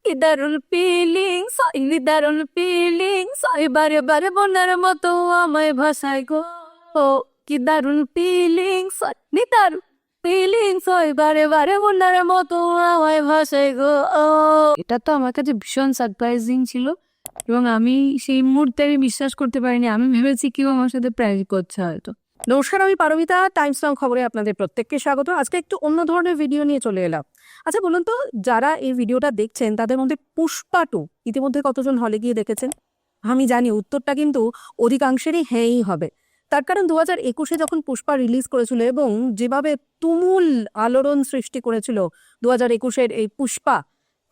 কি দারুণ ফিলিংস, দারুণ ফিলিংস, বারে বারে বোনার মতো আমায় ভাসায় গো। ও কি দারুণ ফিলিংস, দারুণ ফিলিংস, বারে বারে বোনার মতো আমায় ভাসায় গো। ও এটা তো আমার কাছে ভীষণ সারপ্রাইজিং ছিল এবং আমি সেই মুহূর্তে আমি বিশ্বাস করতে পারিনি। আমি ভেবেছি কেউ আমার সাথে প্র্যাঙ্ক করছে হয়তো। নমস্কার, আমি পারমিতা। টাইমস নাও খবরে আপনাদের প্রত্যেককে স্বাগত। আজকে একটু অন্য ধরনের ভিডিও নিয়ে চলে এলাম। আচ্ছা বলুন তো, যারা এই ভিডিওটা দেখছেন তাদের মধ্যে পুষ্পা 2 ইতিমধ্যে কতজন হলে গিয়ে দেখেছেন? আমি জানি উত্তরটা কিন্তু অধিকাংশেরই হ্যাঁই হবে। তার কারণ 2021-এ যখন পুষ্পা রিলিজ করেছিল এবং যেভাবে তুমুল আলোড়ন সৃষ্টি করেছিল 2021-এর এই পুষ্পা,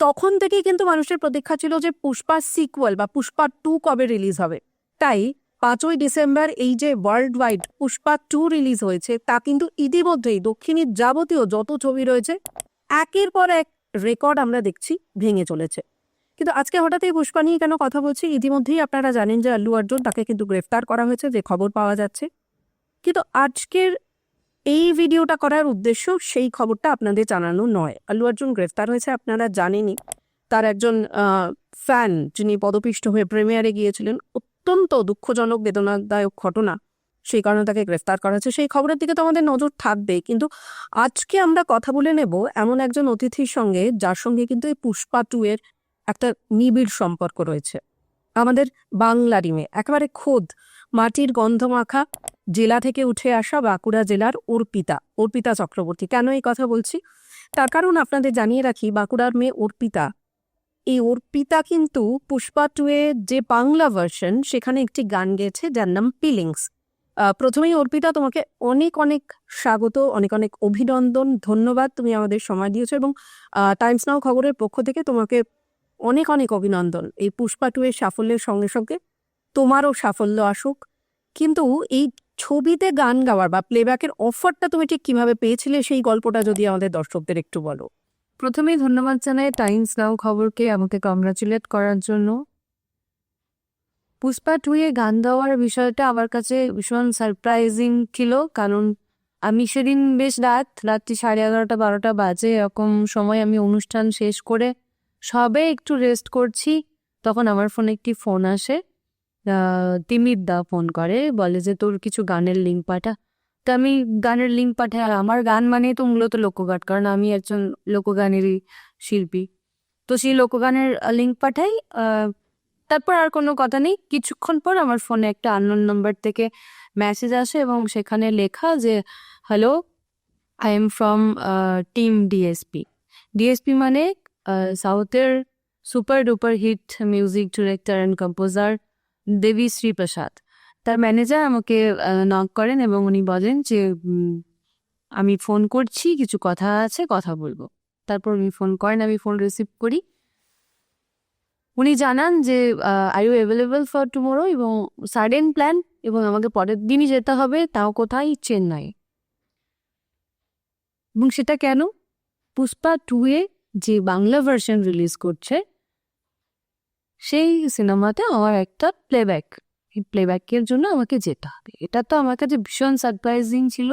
তখন থেকেই কিন্তু মানুষের প্রতীক্ষা ছিল যে পুষ্পা সিকুয়েল বা পুষ্পা 2 কবে রিলিজ হবে। তাই 5ই ডিসেম্বর এই যে ওয়ার্ল্ড ওয়াইড পুষ্পা 2 রিলিজ হয়েছে, তা কিন্তু ইতিমধ্যেই দক্ষিণের যাবতীয় যত ছবি রয়েছে একের পর এক রেকর্ড আমরা দেখছি ভেঙে চলেছে। কিন্তু আজকে হঠাৎ এই পুষ্পা নিয়ে কেন কথা বলছি? ইতিমধ্যেই আপনারা জানেন যে আল্লু অর্জুন, তাকে কিন্তু গ্রেফতার করা হয়েছে, যে খবর পাওয়া যাচ্ছে। কিন্তু আজকের এই ভিডিওটা করার উদ্দেশ্য সেই খবরটা আপনাদের জানানো নয়। আল্লু অর্জুন গ্রেফতার হয়েছে, আপনারা জানেনই। তার একজন ফ্যান, যিনি পদপিষ্ট হয়ে প্রিমিয়ারে গিয়েছিলেন, অত্যন্ত দুঃখজনক বেদনাদায়ক ঘটনা, সেই কারণে তাকে গ্রেফতার করা হয়েছে। সেই খবরের দিকে তো আমাদের নজর থাকবে, কিন্তু আজকে আমরা কথা বলে নেব এমন একজন অতিথির সঙ্গে, যার সঙ্গে কিন্তু এই পুষ্পা 2 এর একটা নিবিড় সম্পর্ক রয়েছে। আমাদের বাংলারই মেয়ে, একেবারে খোদ মাটির গন্ধমাখা জেলা থেকে উঠে আসা বাঁকুড়া জেলার অর্পিতা চক্রবর্তী। কেন এই কথা বলছি? তার কারণ আপনাদের জানিয়ে রাখি, বাঁকুড়ার মেয়ে এই অর্পিতা কিন্তু পুষ্পা 2 এর যে বাংলা ভার্সন, সেখানে একটি গান গেয়েছে যার নাম ফিলিংস। প্রথমেই অর্পিতা, তোমাকে অনেক অনেক স্বাগত, অনেক অনেক অভিনন্দন, ধন্যবাদ। তুমি আমাদের সময় দিয়েছো এবং টাইমস নাও খবরের পক্ষ থেকে তোমাকে অনেক অনেক অভিনন্দন। এই পুষ্পা 2 এর সাফল্যের সঙ্গে সঙ্গে তোমারও সাফল্য আসুক। কিন্তু এই ছবিতে গান গাওয়ার বা প্লেব্যাকের অফারটা তুমি ঠিক কিভাবে পেয়েছিলে, সেই গল্পটা যদি আমাদের দর্শকদের একটু বলো। প্রথমেই ধন্যবাদ জানাই টাইমস নাও খবরকে আমাকে কংগ্রাচুলেট করার জন্য। পুষ্পা 2 এ গান দেওয়ার বিষয়টা আমার কাছে ভীষণ সারপ্রাইজিং ছিল, কারণ আমি সেদিন বেশ রাত্রি 11:30-12টা বাজে এরকম সময় আমি অনুষ্ঠান শেষ করে সবে একটু রেস্ট করছি, তখন আমার ফোনে একটি ফোন আসে। তিমির দা ফোন করে, বলে যে তোর কিছু গানের লিঙ্ক পাঠা। তো আমি গানের লিঙ্ক পাঠাই, আর আমার গান মানে তো মূলত লোকগান, কারণ আমি একজন লোকগানেরই শিল্পী। তো সেই লোকগানের লিঙ্ক পাঠাই। তারপর আর কোনো কথা নেই, কিছুক্ষণ পর আমার ফোনে একটা আননোন নাম্বার থেকে মেসেজ আসে এবং সেখানে লেখা যে hello, I am from team DSP. DSP মানে সাউথের super duper hit music director and composer Devi Sri Prasad. তার ম্যানেজার আমাকে নক করেন এবং উনি বলেন যে আমি ফোন করছি, কিছু কথা আছে, কথা বলবো। তারপর উনি ফোন করেন, আমি ফোন রিসিভ করি। উনি জানান যে are you available for tomorrow, এবং সাডেন প্ল্যান, এবং আমাকে পরের দিনই যেতে হবে, তাও কোথায়? চেন্নাই। এবং সেটা কেন? পুষ্পা 2 এ যে বাংলা ভার্সন রিলিজ করছে, সেই সিনেমাতে আমার একটা প্লেব্যাক, এই প্লেব্যাকের জন্য আমাকে যেতে হবে। এটা তো আমার কাছে ভীষণ সারপ্রাইজিং ছিল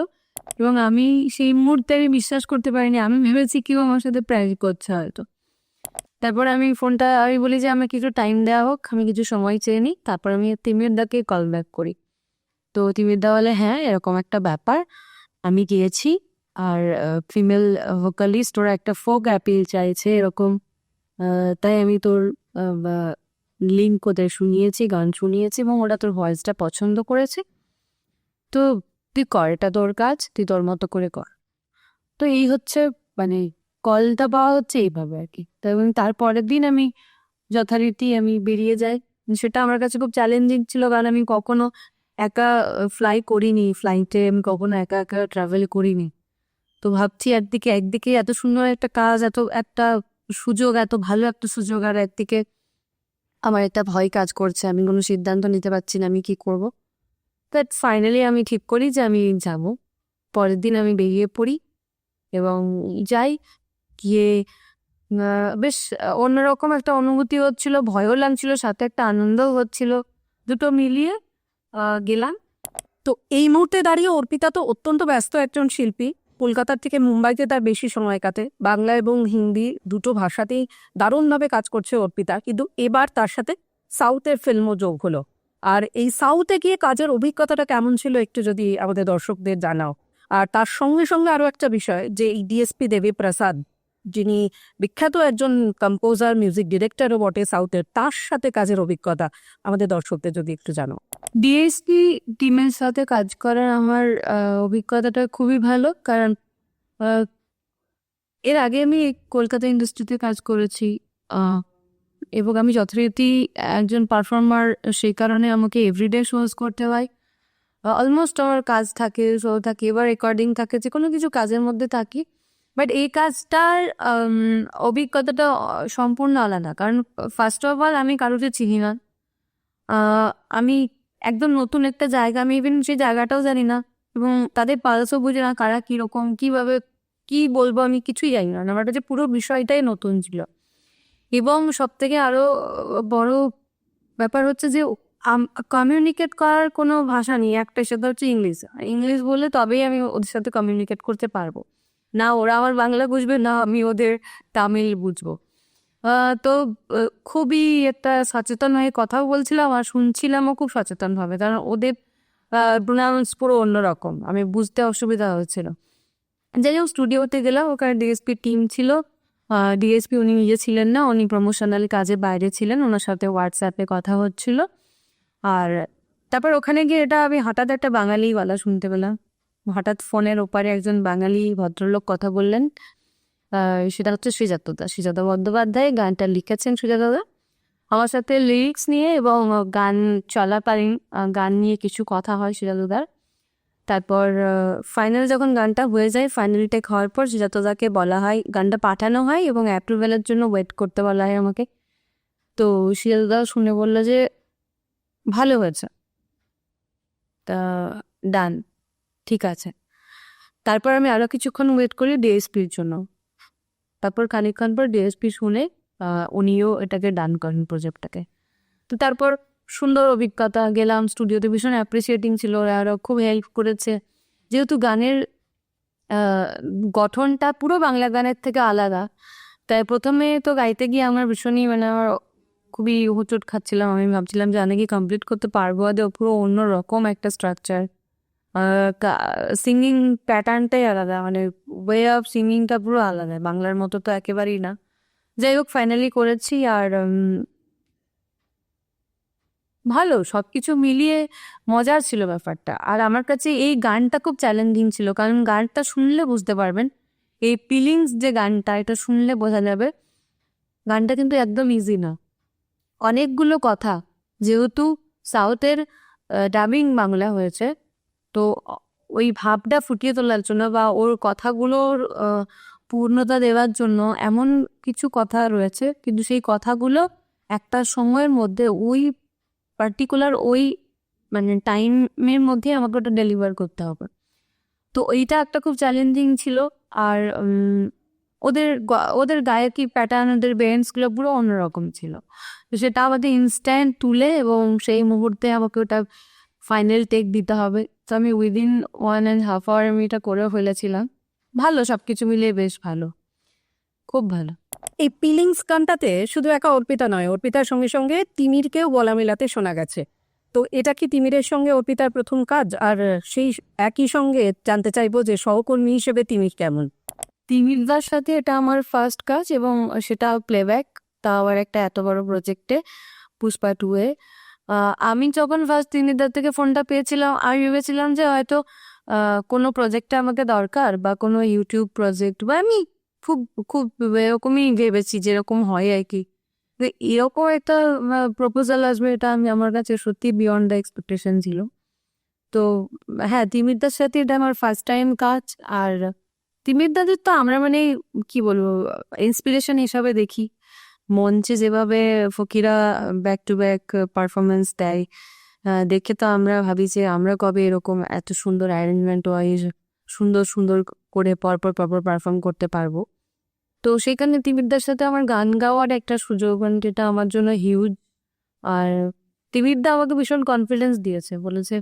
এবং আমি সেই মুহূর্তে আমি বিশ্বাস করতে পারিনি। আমি ভেবেছি কেউ আমার সাথে প্র্যাঙ্ক করছে হয়তো। তারপর আমি বলি যে আমাকে একটু টাইম দেওয়া হোক, আমি কিছু সময় চেয়ে নিই। তারপর আমি তিমির দাকে কল ব্যাক করি। তো তিমির দা বলে হ্যাঁ, এরকম একটা ব্যাপার, আমি গিয়েছি, আর ফিমেল ভোকালিস্ট, ওরা একটা ফোক অ্যাপিল চাইছে এরকম, তাই আমি তোর লিঙ্ক ওদের শুনিয়েছি, গান শুনিয়েছি, এবং ওরা তোর ভয়েসটা পছন্দ করেছে। তো তুই কর, এটা তোর কাজ, তুই তোর মতো করে কর। তো এই হচ্ছে, মানে কলটা পাওয়া হচ্ছে এইভাবে আর কি। তো এবং তারপরের দিন আমি যথারীতি আমি বেরিয়ে যাই। সেটা আমার কাছে খুব চ্যালেঞ্জিং ছিল, কারণ আমি কখনো একা ফ্লাইটে আমি কখনো একা একা ট্রাভেল করিনি। তো ভাবছি একদিকে এত সুন্দর একটা কাজ, এত একটা সুযোগ, এত ভালো একটা সুযোগ, আর একদিকে আমার একটা ভয় কাজ করছে, আমি কোনো সিদ্ধান্ত নিতে পারছি না আমি কি করব। বাট ফাইনালি আমি ঠিক করি যে আমি যাব। পরের দিন আমি বেরিয়ে পড়ি এবং যাই। গিয়ে বেশ অন্যরকম একটা অনুভূতি হচ্ছিল, ভয়ও লাগছিল, সাথে একটা আনন্দও হচ্ছিল, দুটো মিলিয়ে গেলাম। তো এই মুহূর্তে দাঁড়িয়ে অর্পিতা তো অত্যন্ত ব্যস্ত একজন শিল্পী। কলকাতার থেকে মুম্বাইতে তার বেশি সময় কাটে, বাংলা এবং হিন্দি দুটো ভাষাতেই দারুণভাবে কাজ করছে অর্পিতা, কিন্তু এবার তার সাথে সাউথের ফিল্মও যোগ হলো। আর এই সাউথে গিয়ে কাজের অভিজ্ঞতাটা কেমন ছিল একটু যদি আমাদের দর্শকদের জানাও। আর তার সঙ্গে সঙ্গে আরো একটা বিষয়, যে এই ডিএসপি দেবী প্রসাদ, যিনি বিখ্যাত একজন কম্পোজার, মিউজিক ডিরেক্টরও বটে সাউথের, তার সাথে কাজের অভিজ্ঞতা আমাদের দর্শকদের যদি একটু জানো। ডিএসপি টিমের সাথে কাজ করার আমার অভিজ্ঞতাটা খুবই ভালো, কারণ আহ, এর আগে আমি কলকাতা ইন্ডাস্ট্রিতে কাজ করেছি, এবং আমি যথারীতি একজন পারফর্মার, সেই কারণে আমাকে এভরিডে শোজ করতে হয়। অলমোস্ট আমার কাজ থাকে, শো থাকে, এবার রেকর্ডিং থাকে, যে কোনো কিছু কাজের মধ্যে থাকি। বাট এই কাজটার অভিজ্ঞতাটা সম্পূর্ণ আলাদা, কারণ ফার্স্ট অফ অল আমি কারোকে চিনি না। আমি একদম নতুন একটা জায়গা, আমি ইভেন সেই জায়গাটাও জানি না, এবং তাদের পালসও বুঝি না, কারা কীরকম, কীভাবে কি বলবো, আমি কিছুই জানি না। আমার কাছে পুরো বিষয়টাই নতুন ছিল। এবং সব থেকে আরো বড় ব্যাপার হচ্ছে যে কমিউনিকেট করার কোনো ভাষা নেই, একটা, সেটা হচ্ছে ইংলিশ। ইংলিশ বলে তবেই আমি ওদের সাথে কমিউনিকেট করতে পারবো, না ওরা আমার বাংলা বুঝবে, না আমি ওদের তামিল বুঝবো। তো খুবই একটা সচেতন হয়ে কথাও বলছিলাম, আর শুনছিলামও খুব সচেতনভাবে, কারণ ওদের প্রোনাউন্স পুরো অন্যরকম, আমি বুঝতে অসুবিধা হচ্ছিল। যাই হোক, স্টুডিওতে গেলাম, ওখানে ডিএসপি টিম ছিল। ডিএসপি উনি নিজে ছিলেন না, উনি প্রমোশনাল কাজে বাইরে ছিলেন, ওনার সাথে হোয়াটসঅ্যাপে কথা হচ্ছিল। আর তারপর ওখানে গিয়ে এটা আমি হঠাৎ একটা বাঙালি গলা শুনতে পেলাম, হঠাৎ ফোনের ওপারে একজন বাঙালি ভদ্রলোক কথা বললেন। সেটা হচ্ছে সুজাতা বন্দ্যোপাধ্যায় গানটা লিখেছেন। সুজাতা আমার সাথে লিরিক্স নিয়ে এবং গান চলাকালীন গান নিয়ে কিছু কথা হয় সুজাতাদার। তারপর ফাইনাল যখন গানটা হয়ে যায়, ফাইনাল টেক হওয়ার পর সুজাতাদাকে বলা হয়, গানটা পাঠানো হয় এবং অ্যাপ্রুভেলের জন্য ওয়েট করতে বলা হয় আমাকে। তো সুজাতাদা শুনে বললো যে ভালো হয়েছে, তা ডান, ঠিক আছে। তারপর আমি আরো কিছুক্ষণ ওয়েট করি ডিএসপির জন্য। তারপর খানিকক্ষণ পর ডিএসপি শুনে উনিও এটাকে ডান করেন, প্রজেক্টটাকে। তো তারপর সুন্দর অভিজ্ঞতা, গেলাম স্টুডিওতে, ভীষণ অ্যাপ্রিসিয়েটিং ছিল, ওরা খুব হেল্প করেছে। যেহেতু গানের গঠনটা পুরো বাংলা গানের থেকে আলাদা, তাই প্রথমে তো গাইতে গিয়ে আমার ভীষণই, মানে আমার খুবই হোঁচট খাচ্ছিলাম। আমি ভাবছিলাম যে আমি কি কমপ্লিট করতে পারবো, আদৌ পুরো অন্য রকম একটা স্ট্রাকচার, সিঙ্গিং প্যাটার্নটাই আলাদা, মানে ওয়ে অফ সিঙ্গিংটা পুরো আলাদা, বাংলার মতো তো একেবারেই না। যাই হোক, ফাইনালি করেছি। আর ভালো, সবকিছু মিলিয়ে মজার ছিল ব্যাপারটা। আর আমার কাছে এই গানটা খুব চ্যালেঞ্জিং ছিল, কারণ গানটা শুনলে বুঝতে পারবেন, এই ফিলিংস যে গানটা, এটা শুনলে বোঝা যাবে গানটা কিন্তু একদম ইজি না। অনেকগুলো কথা, যেহেতু সাউথের ডাবিং বাংলা হয়েছে, তো ওই ভাবটা ফুটিয়ে তোলার জন্য বা ওর কথাগুলোর পূর্ণতা দেওয়ার জন্য এমন কিছু কথা রয়েছে, কিন্তু সেই কথাগুলো একটা সময়ের মধ্যে ওই পার্টিকুলার ওই মানে টাইমের মধ্যে আমাকে ওটা ডেলিভার করতে হবে। তো এইটা একটা খুব চ্যালেঞ্জিং ছিল। আর ওদের গায়কি প্যাটার্ন, ওদের বেন্ডসগুলো পুরো অন্যরকম ছিল। তো সেটা আমাদের ইনস্ট্যান্ট তুলে এবং সেই মুহূর্তে আমাকে ওটা ফাইনাল টেক দিতে হবে। তো আমি উইদিন 1.5 hour আমি এটা করেও ফেলেছিলাম। ভালো, সবকিছু মিলিয়ে বেশ ভালো, খুব ভালো। এই ফিলিংস গানটাতে শুধু একা অর্পিতা নয়, অর্পিতার সঙ্গে সঙ্গে তিমিরকেও গলা মেলাতে শোনা গেছে। তো এটা কি তিমিরের সঙ্গে অর্পিতার প্রথম কাজ? আর সেই একই সঙ্গে জানতে চাইবো যে সহকর্মী হিসেবে তিমির কেমন? তিমিরদার সাথে এটা আমার ফার্স্ট কাজ, এবং সেটা প্লেব্যাক, তা আবার একটা এত বড় প্রজেক্টে, পুষ্পা 2-এ। আমি যখন ফার্স্ট তিমিরদার থেকে ফোনটা পেয়েছিলাম, আমি ভেবেছিলাম যে হয়তো কোনো প্রজেক্টে আমাকে দরকার, বা কোনো ইউটিউব প্রজেক্ট, বা আমি খুব খুব এরকমই ভেবেছি যেরকম হয় আর কি। তো এরকম একটা প্রপোজাল আসবে, এটা আমার কাছে সত্যি বিয়ন্ড দ্য এক্সপেকটেশন ছিল। তো হ্যাঁ, তিমিরদার সাথে এটা আমার ফার্স্ট টাইম কাজ। আর তিমিরদাদের তো আমরা মানে কি বলবো, ইন্সপিরেশন হিসাবে দেখি। মঞ্চে যেভাবে Fakira back to back performance দেয়, দেখে তো আমরা ভাবি যে আমরা কবে এরকম এত সুন্দর অ্যারেঞ্জমেন্ট ওয়াইজ সুন্দর সুন্দর করে পরপর পরপর পারফর্ম করতে পারবো। তো সেখানে তিমিরদার সাথে আমার গান গাওয়ার একটা সুযোগ, মানে যেটা আমার জন্য হিউজ। আর তিমিরদা আমাকে ভীষণ কনফিডেন্স দিয়েছে, বলেছে,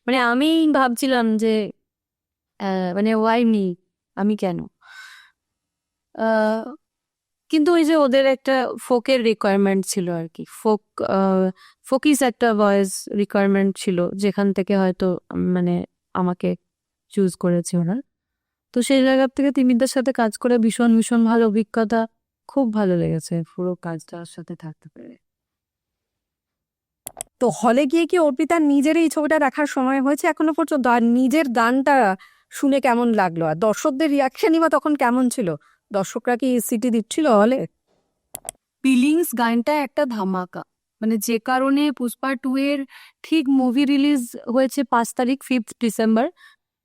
মানে আমি ভাবছিলাম যে মানে ওয়াই মি, আমি কেন? আহ, কিন্তু ওই যে ওদের একটা ফোকের রিকোয়ারমেন্ট ছিল আর কি, ফোকিস একটা ভয়েস রিকোয়ারমেন্ট ছিল, যেখান থেকে হয়তো মানে আমাকে চুজ করেছে ওরা। তো সেই জায়গা থেকে তিমিদের সাথে কাজ করে ভীষণ ভীষণ ভালো অভিজ্ঞতা, খুব ভালো লেগেছে পুরো কাজটার সাথে থাকতে পেরে। তো হলে গিয়ে কি অর্পিতার নিজের এই ছবিটা দেখার সময় হয়েছে এখনো পর্যন্ত? আর নিজের গানটা শুনে কেমন লাগলো? আর দর্শকদের রিয়াকশনই বা তখন কেমন ছিল? দর্শকরা কি সিটি দিচ্ছিল হলে? ফিলিংস গানটা একটা ধামাকা, মানে যে কারণে পুষ্পা 2 এর ঠিক মুভি রিলিজ হয়েছে 5 তারিখ, 5 ডিসেম্বর।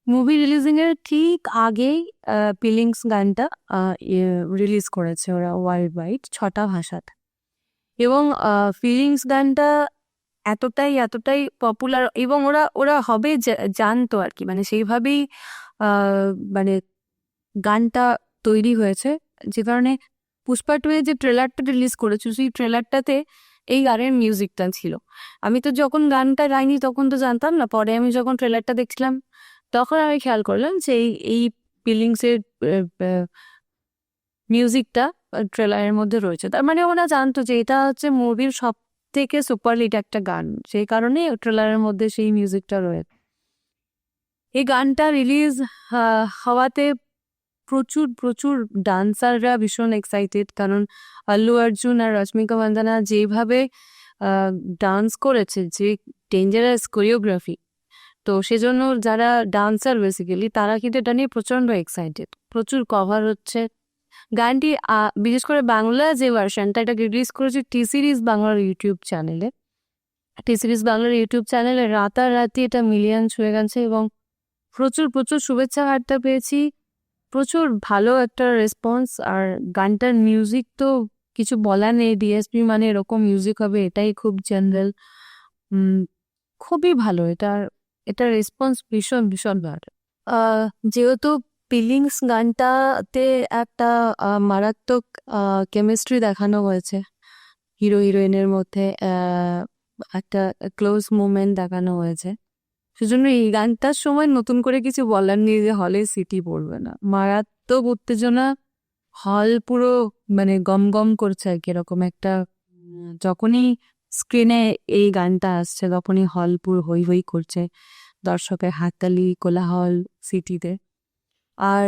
মুভি রিলিজিং এর ঠিক আগেই ফিলিংস গানটা রিলিজ করেছে ওরা ওয়ার্ল্ড ওয়াইড 6টা ভাষাতে। এবং ফিলিংস গানটা এতটাই এতটাই পপুলার, এবং ওরা ওরা হবে জানতো আর কি, মানে সেইভাবেই মানে গানটা তৈরি হয়েছে। যে কারণে পুষ্পা 2 এর যে ট্রেলারটা রিলিজ করেছে, সেই ট্রেলারটাতে এই গানের মিউজিকটা ছিল। আমি তো যখন গানটা গাইনি তখন তো জানতাম না, পরে আমি যখন ট্রেলারটা দেখছিলাম তখন আমি খেয়াল করলাম যে এই ফিলিংস এর মিউজিকটা ট্রেলারের মধ্যে রয়েছে। তার মানে ওরা জানতো যে এটা হচ্ছে মুভির সব থেকে সুপারহিট একটা গান, সেই কারণে ট্রেলারের মধ্যে সেই মিউজিকটা রয়েছে। এই গানটা রিলিজ হওয়াতে প্রচুর প্রচুর ডান্সাররা ভীষণ এক্সাইটেড, কারণ আল্লু অর্জুন আর রশ্মিকা মান্দানা যেভাবে ডান্স করেছে, যে ডেঞ্জারাস কোরিওগ্রাফি, তো সেজন্য যারা ডান্সার বেসিক্যালি তারা কিন্তু এটা নিয়ে প্রচন্ড এক্সাইটেড। প্রচুর কভার হচ্ছে গানটি, বিশেষ করে বাংলা যে ভার্সনটা, এটা রিলিজ করেছে টি সিরিজ বাংলার ইউটিউব চ্যানেলে। টি সিরিজ বাংলার ইউটিউব চ্যানেলে রাতারাতি এটা মিলিয়ন ছুঁয়ে গেছে, এবং প্রচুর প্রচুর শুভেচ্ছা বার্তা পেয়েছি, প্রচুর ভালো একটা রেসপন্স। আর গানটার মিউজিক তো কিছু বলার নেই, ডিএসপি মানে এরকম মিউজিক হবে এটাই খুব জেনারেল, খুবই ভালো। এটার রেসপন্স ভীষণ ভীষণ ভালো। যেহেতু ফিলিংস গানটাতে একটা মারাত্মক কেমিস্ট্রি দেখানো হয়েছে, হিরো হিরোইনের মধ্যে একটা ক্লোজ মুভমেন্ট দেখানো হয়েছে, সেজন্য এই গানটার সময় নতুন করে কিছু বলার নেই যে হলে সিটি পড়বে না। মারাত্মক উত্তেজনা, হল পুরো মানে গম গম করছে আর কি, এরকম একটা যখনই স্ক্রিনে এই গানটা আসছে তখনই হল পুরো হই হই করছে, দর্শকের হাততালি কোলাহল সিটিতে। আর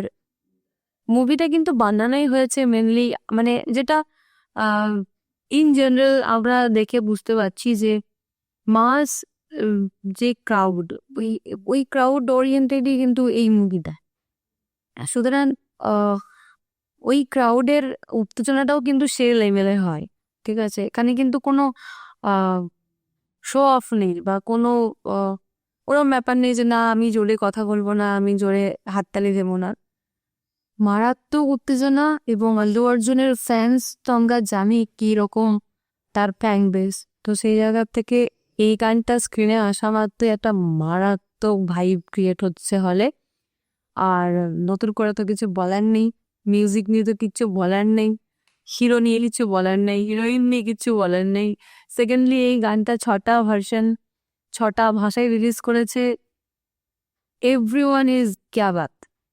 মুভিটা কিন্তু বানানোই হয়েছে মেনলি, মানে যেটা ইন জেনারেল আমরা দেখে বুঝতে পারছি যে মাস যে ক্রাউড, ওই ওই ক্রাউড ওরিয়েন্টেডই কিন্তু এই মুভিটা। সুতরাং ওই ক্রাউডের উত্তেজনাটাও কিন্তু সে লেভেলে হয়, ঠিক আছে? এখানে কিন্তু কোনো শো অফ নেই বা কোনো ওরম ব্যাপার নেই যে না আমি জোরে কথা বলবো না, আমি জোরে হাততালি দেবো না। মারাত্মক উত্তেজনা, এবং আল্লু অর্জুনের ফ্যান্স তো আমরা জানি কি রকম তার ফ্যান বেস, তো সেই জায়গা থেকে এই গানটা স্ক্রিনে আসা মাত্রই একটা মারাত্মক ভাইব ক্রিয়েট হচ্ছে হলে। আর নতুন করে তো কিছু বলার নেই, মিউজিক নিয়ে তো কিছু বলার নেই, হিরো নিয়ে কিছু বলার নেই, হিরোইন নিয়ে কিছু বলার নেই। সেকেন্ডলি এই গানটা 6টা ভার্সন 6টা ভাষায় রিলিজ করেছে। এভরিওয়ান ইজ ক্যা বাত,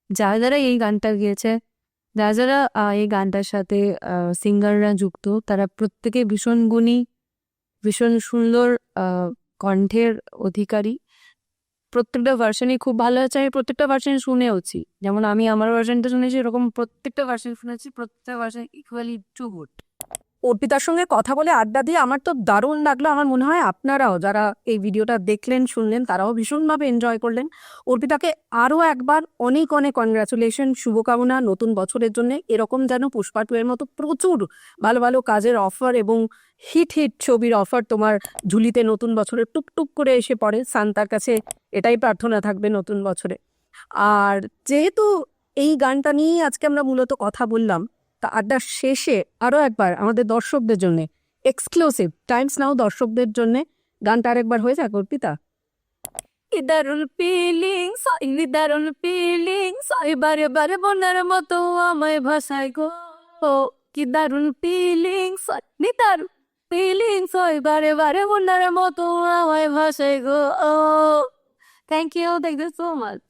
যারা যারা এই গানটা গেয়েছে, যারা যারা এই গানটার সাথে সিঙ্গাররা যুক্ত, তারা প্রত্যেকে ভীষণ গুণী, ভীষণ সুন্দর কণ্ঠের অধিকারী। প্রত্যেকটা ভার্সনই খুব ভালো আছে, আমি প্রত্যেকটা ভার্সন শুনেওছি, যেমন আমি আমার ভার্সনটা শুনেছি এরকম প্রত্যেকটা ভার্সন শুনেছি, প্রত্যেকটা ভার্সন ইকুয়ালি টু গুড। অর্পিতার সঙ্গে কথা বলে আড্ডা দিয়ে আমার তো দারুণ লাগলো। আমার মনে হয় আপনারাও যারা এই ভিডিওটা দেখলেন শুনলেন তারাও ভীষণভাবে এনজয় করলেন। অর্পিতাকে আরও একবার অনেক অনেক কনগ্রাচুলেশন, শুভকামনা নতুন বছরের জন্য। এরকম যেন পুষ্পা 2 এর মতো প্রচুর ভালো ভালো কাজের অফার এবং হিট হিট ছবির অফার তোমার ঝুলিতে নতুন বছরে টুকটুক করে এসে পড়ে। সান্তার কাছে এটাই প্রার্থনা থাকবে নতুন বছরে। আর যেহেতু এই গানটা নিয়েই আজকে আমরা মূলত কথা বললাম, তা আড্ডার শেষে আরো একবার আমাদের দর্শকদের জন্য এক্সক্লুসিভ টাইমস নাও দর্শকদের জন্য গানটা আরেকবার হয়ে যাক অর্পিতা। দারুণ ফিলিংস, দারুণ ফিলিংস, বারে বারে বন্যার মতো আমায় ভাসায় গো, কি দারুণ ফিলিংস, দারুণ ফিলিংস, বারে বারে বন্যার মতো আমায় ভাসায় গো। Thank you so much.